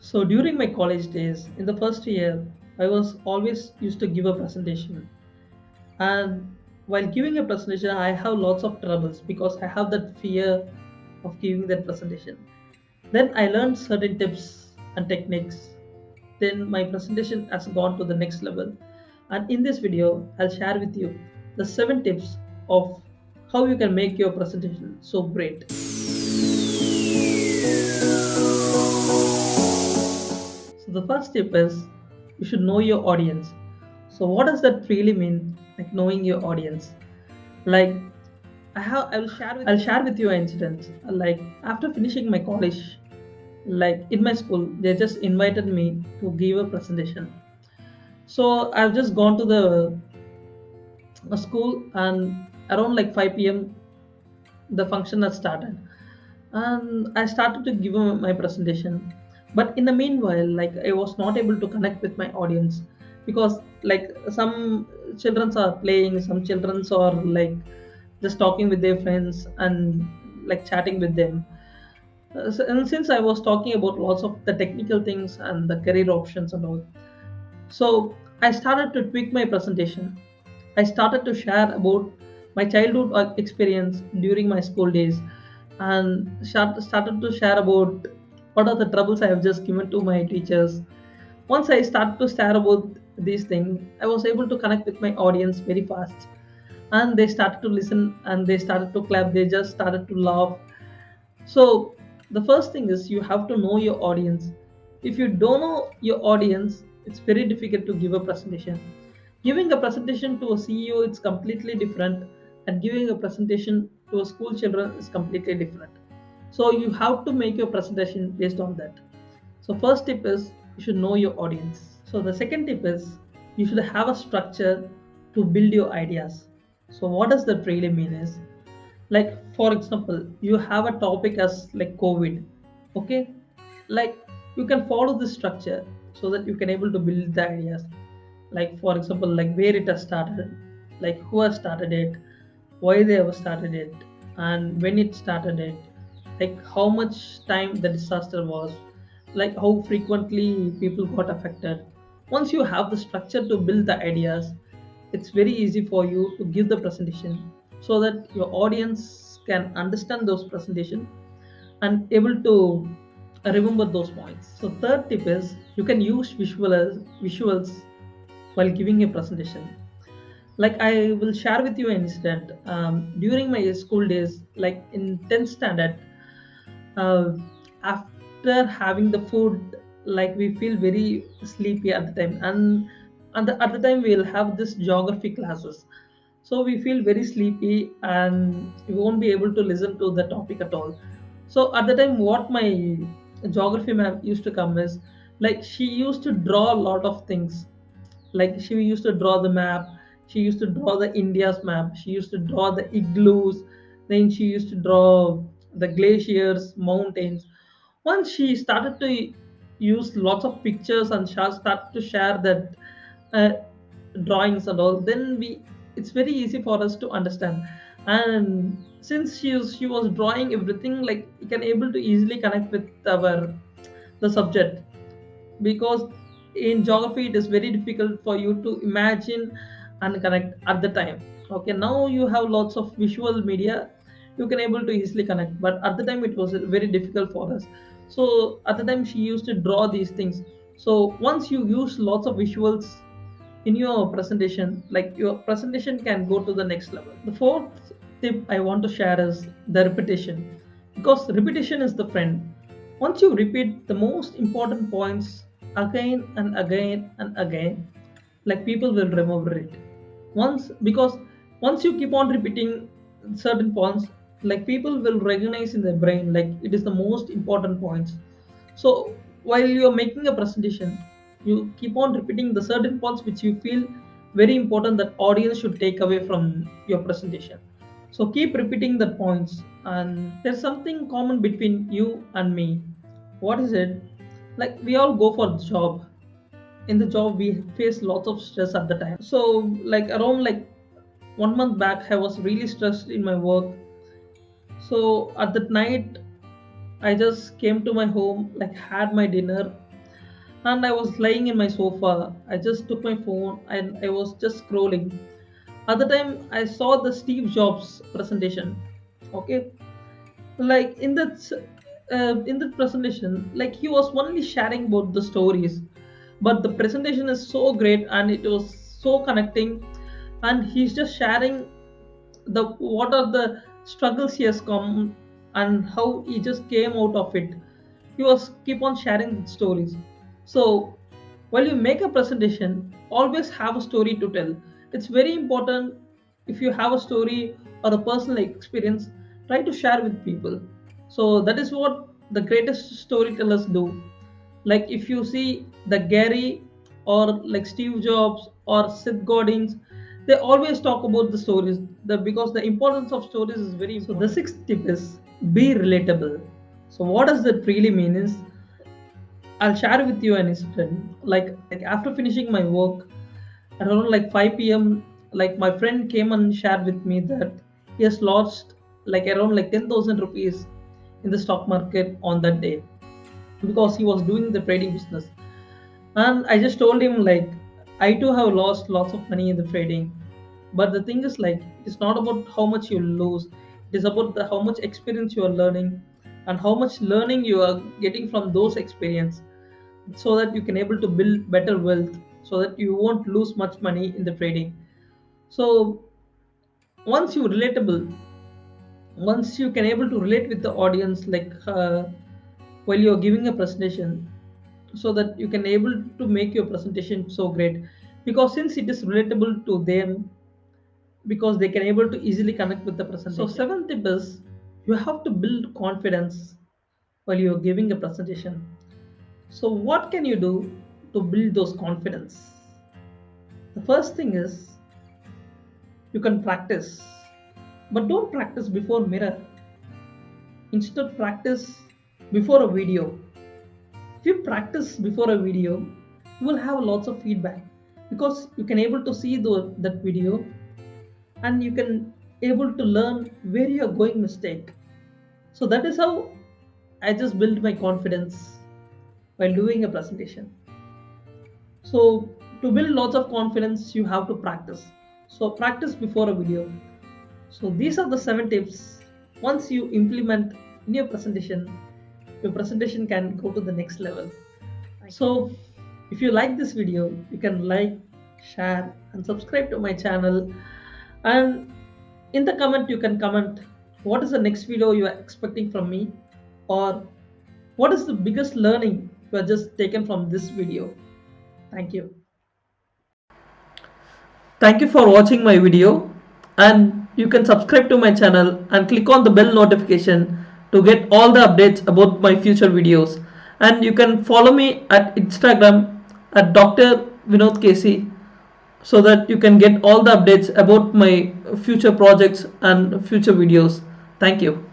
So during my college days, in the first year, I was always used to give a presentation. And while giving a presentation, I have lots of troubles because I have that fear of giving that presentation. Then I learned certain tips and techniques. Then my presentation has gone to the next level. And in this video, I'll share with you the 7 tips of how you can make your presentation so great. So the first tip is you should know your audience. So what does that really mean? Like knowing your audience. Like I'll share with you an incident. Like after finishing my college, like in my school, they just invited me to give a presentation. So I've just gone to the school and around like 5 p.m. the function has started and I started to give my presentation. But in the meanwhile, like I was not able to connect with my audience because like some children are playing, some children are like just talking with their friends and like chatting with them. And since I was talking about lots of the technical things and the career options and all, so I started to tweak my presentation. I started to share about my childhood experience during my school days and started to share about what are the troubles I have just given to my teachers. Once I started to share about these things, I was able to connect with my audience very fast. And they started to listen and they started to clap, they just started to laugh. So the first thing is you have to know your audience. If you don't know your audience, it's very difficult to give a presentation. Giving a presentation to a CEO it's completely different, and giving a presentation to a school children is completely different. So you have to make your presentation based on that. So first tip is you should know your audience. So the second tip is you should have a structure to build your ideas. So what does that really mean is like for example you have a topic as like covid, okay, like you can follow this structure so that you can able to build the ideas. Like for example like where it has started, like who has started it, why they have started it, and when it started it, like how much time the disaster was, like how frequently people got affected. Once you have the structure to build the ideas, it's very easy for you to give the presentation so that your audience can understand those presentation and able to remember those points. So third tip is you can use visuals while giving a presentation. Like I will share with you an incident during my school days, like in 10th standard. uh, After having the food, like we feel very sleepy at the time, and at the time we'll have this geography classes, so we feel very sleepy and we won't be able to listen to the topic at all. So at the time what my geography ma'am used to come is like she used to draw a lot of things. Like she used to draw the map, she used to draw the India's map, she used to draw the igloos, then she used to draw the glaciers, mountains. Once she started to use lots of pictures and started to share that uh, drawings and all, then we it's very easy for us to understand. And since she was drawing everything, like we can able to easily connect with our the subject, because in geography it is very difficult for you to imagine and connect at the time. Okay, now you have lots of visual media, you can able to easily connect, but at the time it was very difficult for us. So at the time she used to draw these things. So once you use lots of visuals in your presentation, like your presentation can go to the next level. The fourth tip I want to share is the repetition, because repetition is the friend. Once you repeat the most important points again and again and again, like people will remember it. Once because once you keep on repeating certain points, like people will recognize in their brain like it is the most important points. So while you're making a presentation, you keep on repeating the certain points which you feel very important that audience should take away from your presentation. So keep repeating the points. And there's something common between you and me. What is it? Like we all go for the job. In the job we face lots of stress at the time. So like around like 1 month back I was really stressed in my work. So at that night I just came to my home, like had my dinner, and I was lying in my sofa. I just took my phone and I was just scrolling. At the time I saw the Steve Jobs presentation. Okay, like in that presentation, like he was only sharing about the stories, but the presentation is so great and it was so connecting, and he's just sharing the what are the struggles he has come and how he just came out of it. He was keep on sharing stories. So while you make a presentation, always have a story to tell. It's very important. If you have a story or a personal experience, try to share with people. So that is what the greatest storytellers do. Like if you see the Gary or like Steve Jobs or Seth Godin, they always talk about the stories, because the importance of stories is very important. So the sixth tip is be relatable. So what does that really mean is, I'll share with you an incident. Like after finishing my work at around like 5 p.m., like my friend came and shared with me that he has lost like around like 10,000 rupees in the stock market on that day, because he was doing the trading business. And I just told him like, I too have lost lots of money in the trading. But the thing is like, it's not about how much you lose. It is about the how much experience you are learning and how much learning you are getting from those experience, so that you can able to build better wealth, so that you won't lose much money in the trading. So once you relatable, once you can able to relate with the audience, like while you're giving a presentation, so that you can able to make your presentation so great, because since it is relatable to them, because they can able to easily connect with the presentation. So seventh tip is, you have to build confidence while you're giving a presentation. So what can you do to build those confidence? The first thing is, you can practice, but don't practice before mirror. Instead practice before a video. If you practice before a video, you will have lots of feedback, because you can able to see that video, and you can able to learn where you are going mistake. So that is how I just build my confidence while doing a presentation. So to build lots of confidence, you have to practice. So practice before a video. So these are the 7 tips. Once you implement in your presentation can go to the next level. So if you like this video, you can like, share, and subscribe to my channel. And in the comment, you can comment what is the next video you are expecting from me, or what is the biggest learning you have just taken from this video. Thank you. Thank you for watching my video, and you can subscribe to my channel and click on the bell notification to get all the updates about my future videos. And you can follow me at Instagram at Dr.vinoth KC, so that you can get all the updates about my future projects and future videos. Thank you.